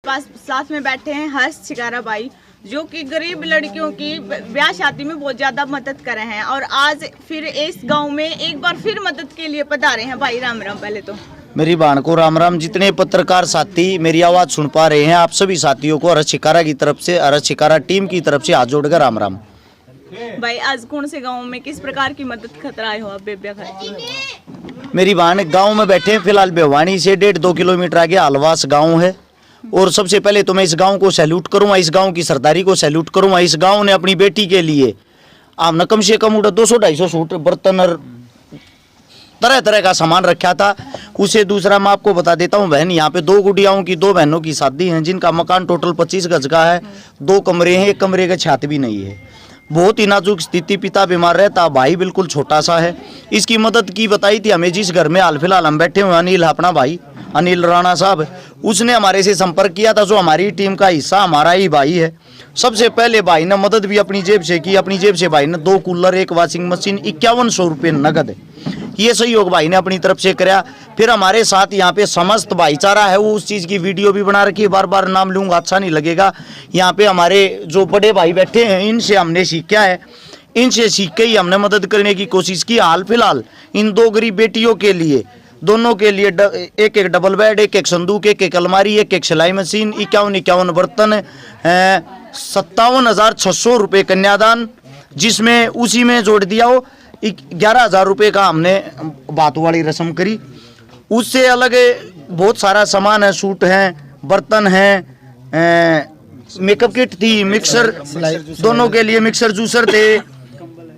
पास साथ में बैठे हैं हर्ष छिकारा भाई, जो कि गरीब लड़कियों की ब्याह शादी में बहुत ज्यादा मदद करे हैं और आज फिर इस गांव में एक बार फिर मदद के लिए पधारे हैं। भाई राम राम। पहले तो मेरी बहन को राम राम। जितने पत्रकार साथी मेरी आवाज सुन पा रहे हैं, आप सभी साथियों को हर्ष छिकारा की तरफ से, हर्ष छिकारा टीम की तरफ से हाथ जोड़कर राम राम। भाई आज कौन से गांव में किस प्रकार की मदद खतराए हो आप बेबिया खाती? मेरी बहन गांव में बैठे हैं फिलहाल। बेवानी से 1.5-2 किलोमीटर आगे हलवास गांव है और सबसे पहले तो मैं इस गांव को सैल्यूट करूंगा, इस गांव की सरदारी को सैल्यूट करूंगा। इस गांव ने अपनी बेटी के लिए हमने कम से कम 200-250 सूट, बर्तन और तरह तरह का सामान रखा था। उसे दूसरा मैं आपको बता देता हूँ बहन, यहाँ पे 2 गुड़ियाओं की 2 बहनों की शादी है, जिनका मकान टोटल 25 गज का है। 2 कमरे हैं, 1 कमरे का छत भी नहीं है। बहुत ही नाजुक स्थिति, पिता बीमार रहता, भाई बिल्कुल छोटा सा है। इसकी मदद की बताई थी हमें जिस घर में हाल फिलहाल हम बैठे हुए, अनिल अपना भाई अनिल राणा साहब, उसने हमारे से संपर्क किया था। जो हमारी टीम का हिस्सा हमारा ही भाई है। सबसे पहले भाई ने मदद भी अपनी जेब से की। अपनी जेब से भाई ने 2 कूलर, 1 वॉशिंग मशीन, 5100 रुपये नगद ये सहयोग भाई ने अपनी तरफ से कराया। फिर हमारे साथ यहाँ पे समस्त भाईचारा है, वो उस चीज़ की वीडियो भी बना रखी है। बार बार नाम लूँगा अच्छा नहीं लगेगा। यहाँ पे हमारे जो बड़े भाई बैठे हैं, इनसे हमने सीखा है, इनसे सीख के ही हमने मदद करने की कोशिश की। हाल फिलहाल इन 2 गरीब बेटियों के लिए, दोनों के लिए 1-1 डबल बेड, 1-1 संदूक, 1-1 अलमारी, 1-1 सिलाई मशीन, 51-51 बर्तन, 57,600 रुपये कन्यादान, जिसमें उसी में जोड़ दिया हो 11,000 रुपये का हमने बात वाली रस्म करी। उससे अलग बहुत सारा सामान है, सूट हैं, बर्तन हैं, मेकअप किट थी, मिक्सर, दोनों के लिए मिक्सर जूसर थे,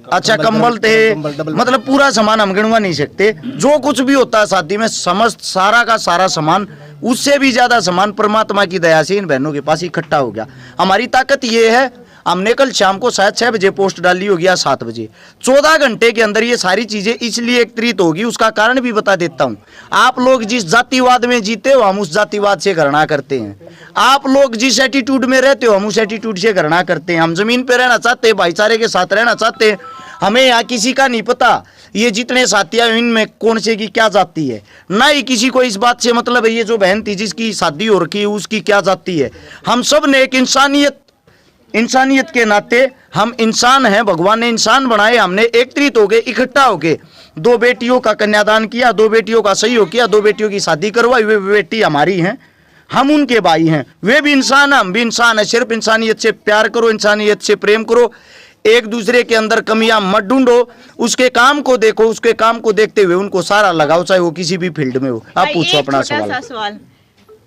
अच्छा कंबल थे, मतलब पूरा सामान हम गिनवा नहीं सकते। जो कुछ भी होता है शादी में, समस्त सारा का सारा सामान, उससे भी ज्यादा सामान परमात्मा की दया से इन बहनों के पास इकट्ठा हो गया। हमारी ताकत ये है, हमने कल शाम को शायद 6 बजे पोस्ट डाली होगी या 7 बजे, 14 घंटे के अंदर ये सारी चीजें इसलिए एकत्रित होगी। उसका कारण भी बता देता हूँ। आप लोग जिस जातिवाद में जीते हो, हम उस जातिवाद से घृणा करते हैं। आप लोग जिस एटीट्यूड में रहते हो, हम उस एटीट्यूड से घृणा करते हैं। हम जमीन पे रहना चाहते हैं, भाईचारे के साथ रहना चाहते हैं। हमें यहाँ किसी का नहीं पता ये जितने साथी हैं इनमें कौन से की क्या जाति है, ना ही किसी को इस बात से मतलब है ये जो बहन थी जिसकी शादी हो रखी है उसकी क्या जाति है। हम सब ने एक इंसानियत के नाते हम इंसान हैं, भगवान ने इंसान बनाए। हमने एकत्रित हो गए, इकट्ठा हो गए, 2 बेटियों का कन्यादान किया, 2 बेटियों का सहयोग किया, 2 बेटियों की शादी करवाई। वे बेटी हमारी हैं, हम उनके भाई हैं। वे भी इंसान हैं, हम भी इंसान हैं। सिर्फ इंसानियत से प्यार करो, इंसानियत से प्रेम करो, एक दूसरे के अंदर कमियां मत ढूंढो, उसके काम को देखो, उसके काम को देखते हुए उनको सारा लगाओ, चाहे वो किसी भी फील्ड में हो। आप पूछो अपना सवाल।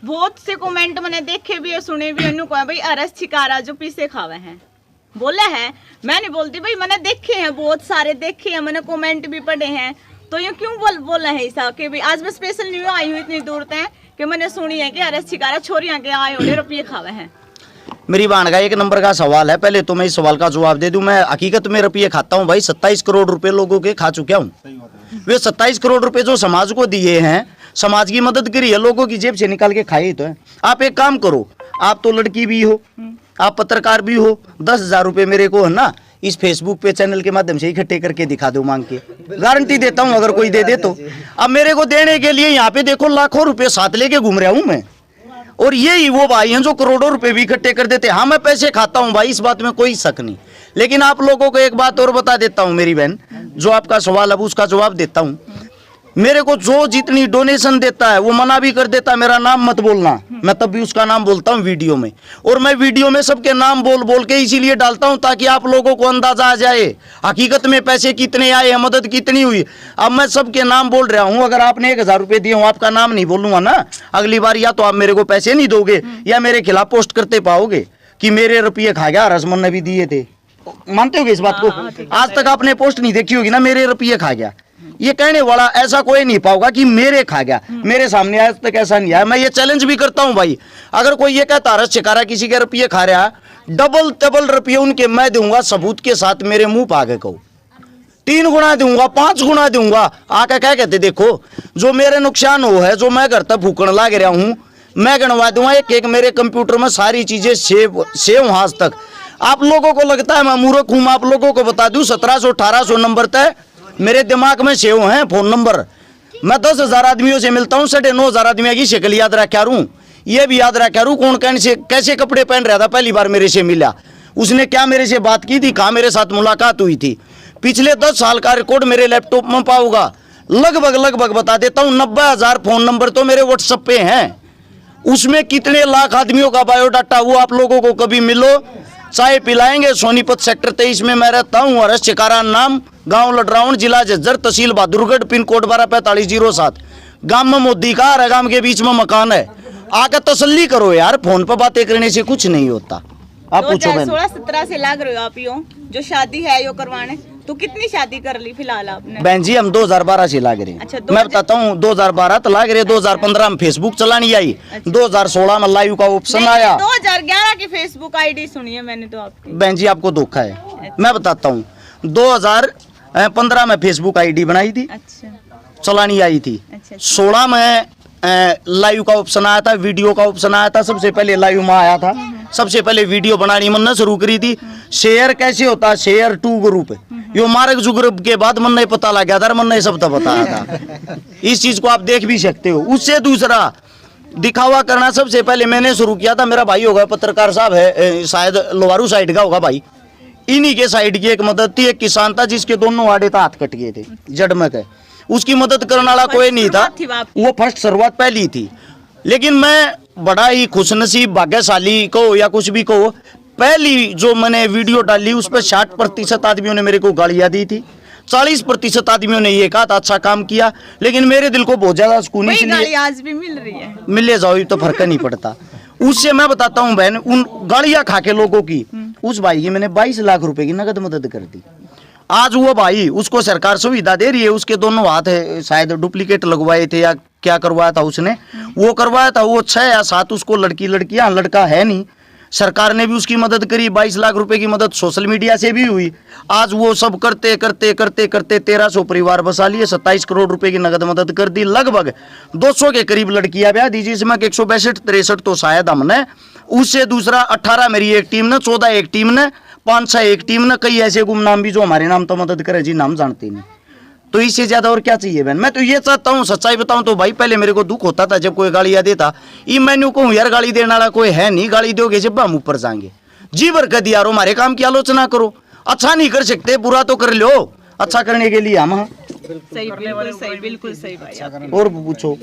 बहुत से कमेंट मैंने देखे भी और सुने भी, भाई हर्ष छिकारा जो पीसे खावे हैं बोले हैं। मैं नहीं बोलती भाई, मैंने देखे हैं, बहुत सारे देखे हैं, मैंने कमेंट भी पढ़े हैं। तो ये क्यों बोला है ऐसा कि भाई आज मैं स्पेशल न्यूज आई हूँ इतनी दूर तक कि मैंने सुनी है कि हर्ष छिकारा छोरियां के आए होने रुपये खावे हैं। मेरी बहन का 1 नंबर का सवाल है। पहले तो मैं इस सवाल का जवाब दे दूं। मैं हकीकत में रुपये खाता हूं भाई। 27 करोड़ रुपए लोगों के खा चुका हूं। वे 27 करोड़ रुपए जो समाज को दिए हैं, समाज की मदद करी है, लोगों की जेब से निकाल के खाए तो है। आप एक काम करो, आप तो लड़की भी हो, आप पत्रकार भी हो, 10,000 रुपये मेरे को है ना इस फेसबुक पे चैनल के माध्यम से इकट्ठे करके दिखा दो मांग के, गारंटी देता हूँ अगर कोई दे दे तो। अब मेरे को देने के लिए यहाँ पे देखो लाखों रुपए साथ लेके घूम रहा हूँ मैं, और ये ही वो भाई हैं जो करोड़ों रुपए भी इकट्ठे कर देते हैं। हाँ मैं पैसे खाता हूँ भाई, इस बात में कोई शक नहीं। लेकिन आप लोगों को एक बात और बता देता हूँ मेरी बहन, जो आपका सवाल अब उसका जवाब देता हूँ। मेरे को जो जितनी डोनेशन देता है वो मना भी कर देता है, मेरा नाम मत बोलना, मैं तब भी उसका नाम बोलता हूँ वीडियो में। और मैं वीडियो में सबके नाम बोल बोल के इसीलिए डालता हूँ ताकि आप लोगों को अंदाजा आ जाए हकीकत में पैसे कितने आए हैं, मदद कितनी हुई। अब मैं सबके नाम बोल रहा हूँ। अगर आपने 1,000 रुपये दिए हूँ, आपका नाम नहीं बोलूंगा ना अगली बार, या तो आप मेरे को पैसे नहीं दोगे या मेरे खिलाफ पोस्ट करते पाओगे कि मेरे रुपये खा गया, रसमन ने भी दिए थे। मानते होगे इस बात को? आज तक आपने पोस्ट नहीं देखी होगी ना, मेरे रुपये खा गया। ये कहने वाला ऐसा कोई नहीं पाओगा कि मेरे खा गया, मेरे सामने आज तक ऐसा नहीं आया। मैं ये चैलेंज भी करता हूं भाई, अगर कोई ये कहता हर्ष छिकारा किसी के रुपये खा रहा, डबल रुपये उनके मैं दूंगा सबूत के साथ, मेरे मुंह पे आगे कहो 3 गुना दूंगा, 5 गुना दूंगा। आके क्या कहते देखो जो मेरे नुकसान हो है, जो मैं घर तक भूखण लाग रहा हूँ, मैं गणवा दूंगा एक मेरे कंप्यूटर में सारी चीजें सेव आज तक। आप लोगों को लगता है मैं मूर्ख हूं, आप लोगों को बता दूं 1700-1800 नंबर तक मेरे दिमाग में सेव हैं फोन नंबर। मैं 10,000 आदमियों से मिलता हूँ, 9,500 आदमियों की शक्ल याद रखा हूँ। ये भी याद रखा रू कौन कैसे कपड़े पहन रहा था पहली बार मेरे से मिला, उसने क्या मेरे से बात की थी, कहाँ मेरे साथ मुलाकात हुई थी। पिछले 10 साल का रिकॉर्ड मेरे लैपटॉप में पाऊंगा, लगभग बता देता हूँ 90,000 फोन नंबर तो मेरे व्हाट्सएप पे हैं। उसमें कितने लाख आदमियों का बायोडाटा, वो आप लोगों को कभी मिलो, चाय पिलाएंगे। सोनीपत सेक्टर 23 में मैं रहता हूँ, हरस चिकारा नाम, गांव लडराउन, जिला झज्जर, तहसील बहादुरगढ़, पिन कोड 124507। गांव में मोदी का हर गांव के बीच में मकान है, आकर तसल्ली करो यार, फोन पर बातें करने से कुछ नहीं होता। आप पूछो बहन। 2016-17 से लाग रहे हो आप यो जो शादी है यो करवाने, तो कितनी शादी कर ली फिलहाल आपने? बहन जी हम 2012 से लाग रहे हैं। अच्छा, मैं बताता हूँ 2012 तो लाग रहे, 2015 में फेसबुक चलानी आई, 2016 में लाइव का ऑप्शन आया। 2011 की फेसबुक आईडी सुनी है मैंने तो आपकी। बहन जी आपको धोखा है, मैं बताता हूँ 2015 में फेसबुक आईडी बनाई थी, अच्छा चलानी आई थी। अच्छा 16 में लाइव का ऑप्शन आया था, वीडियो का ऑप्शन आया था, सबसे पहले लाइव में आया था, सबसे पहले वीडियो बनानी मन शुरू करी थी। शेयर कैसे होता है, शेयर टू ग्रुप, यो मार्क जुगरुप के बाद मन नहीं पता लग गया था, मन नहीं सब तो बताया था। इस चीज को आप देख भी सकते हो। उससे दूसरा दिखावा करना सबसे पहले मैंने शुरू किया था, मेरा भाई होगा पत्रकार साहब है, शायद लोहारू साइड का होगा भाई, इन्हीं के साइड की एक मदद थी। एक किसान था जिसके दोनों आड़े था हाथ कट गए थे जड़ में के, उसकी मदद करने वाला कोई नहीं था, वो फर्स्ट शुरुआत पहली थी। लेकिन मैं बड़ा ही खुशनसीब भाग्यशाली को या कुछ भी को, पहली जो मैंने वीडियो डाली उस पर 60% आदमियों ने मेरे को गालियां दी थी, 40% आदमियों ने ये कहा था अच्छा काम किया, लेकिन मेरे दिल को बहुत ज्यादा सुकून, इसलिए आज भी मिल रही है, मिले जाओ तो फर्क नहीं पड़ता। उससे मैं बताता हूँ बहन, उन गालियां खा के लोगों की, उस भाई की मैंने 22 लाख रुपए की नगद मदद कर दी। आज वो भाई, उसको सरकार सुविधा दे रही है, उसके दोनों हाथ है, शायद डुप्लीकेट लगवाए थे या क्या करवाया था उसने, वो करवाया था, वो 6 या 7 उसको लड़कियां, लड़का है नहीं। सरकार ने भी उसकी मदद करी, 22 लाख रुपए की मदद सोशल मीडिया से भी हुई। आज वो सब करते करते करते करते 1300 परिवार बसा लिए, 27 करोड़ रुपए की नगद मदद कर दी, लगभग 200 के करीब लड़कियां ब्याह दी, जिसमें 162-63 तो शायद हमने, उससे दूसरा 18 मेरी एक टीम ने, 14 एक टीम ने, 5-6 एक टीम ने, कई ऐसे गुमनाम भी जो हमारे नाम तो मदद करे जी, नाम जानते नहीं। तो इससे ज्यादा और क्या चाहिए बहन? मैं तो ये चाहता हूँ, सच्चाई बताऊं तो भाई, पहले मेरे को दुख होता था जब कोई गालियां देता, ये मैंने कहूँ यार गाली देने वाला कोई है नहीं, गाली दोगे जब हम ऊपर जाएंगे, जी भर कर दिया, हमारे काम की आलोचना करो, अच्छा नहीं कर सकते बुरा तो कर लो, अच्छा करने के लिए हम। सही, बिल्कुल सही भाई। और पूछो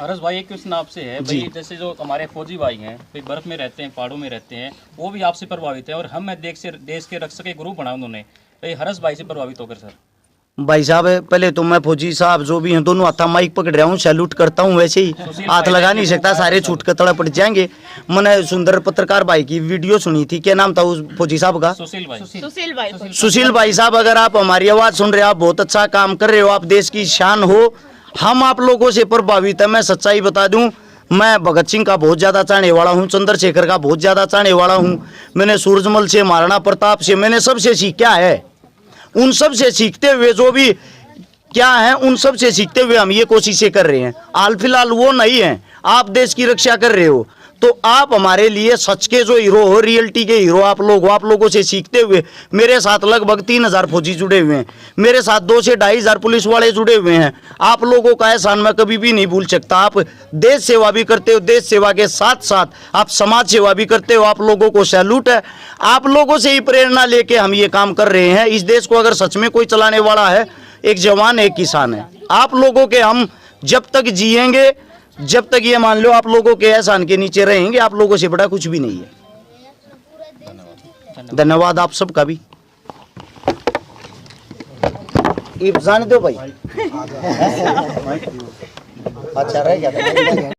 हरस भाई, एक क्वेश्चन आपसे है भाई, जैसे जो हमारे फौजी भाई हैं भाई, बर्फ में रहते हैं, पहाड़ों में रहते हैं, वो भी आपसे प्रभावित है, और हम देश के रक्षक के ग्रुप बना उन्होंने, भाई हरस भाई से प्रभावित होकर सर। भाई साहब पहले तो मैं फौजी साहब जो भी हैं दोनों हाथ माइक पकड़ रहा हूँ, सैल्यूट करता हूँ, वैसे ही हाथ लगा नहीं सकता, सारे छूट के तड़ा पड़ जाएंगे। मैंने सुंदर पत्रकार भाई की वीडियो सुनी थी, क्या नाम था उस फौजी साहब का? सुशील भाई साहब, अगर आप हमारी आवाज सुन रहे हो, आप बहुत अच्छा काम कर रहे हो, आप देश की शान हो, हम आप लोगों से प्रभावित है। मैं सच्चाई बता दूं, मैं भगत सिंह का बहुत ज्यादा चाहने वाला हूँ, चंद्रशेखर का बहुत ज्यादा चाहने वाला हूँ, मैंने सूरजमल से, महाराणा प्रताप से, मैंने सबसे सीखा है। उन सब से सीखते हुए जो भी क्या है, उन सब से सीखते हुए हम ये कोशिशें कर रहे हैं। हाल फिलहाल वो नहीं है, आप देश की रक्षा कर रहे हो, तो आप हमारे लिए सच के जो हीरो हो, रियलिटी के हीरो आप लोग हो। आप लोगों से सीखते हुए मेरे साथ लगभग 3000 फौजी जुड़े हुए हैं, मेरे साथ 2 से 2500 पुलिस वाले जुड़े हुए हैं। आप लोगों का एहसान मैं कभी भी नहीं भूल सकता। आप देश सेवा भी करते हो, देश सेवा के साथ साथ आप समाज सेवा भी करते हो, आप लोगों को सैल्यूट है। आप लोगों से ही प्रेरणा लेके हम ये काम कर रहे हैं। इस देश को अगर सच में कोई चलाने वाला है, एक जवान एक किसान है। आप लोगों के हम जब तक जिएंगे, जब तक ये मान लो आप लोगों के एहसान के नीचे रहेंगे, आप लोगों से बड़ा कुछ भी नहीं है। धन्यवाद आप सबका भी। जान दो भाई। अच्छा रह गया।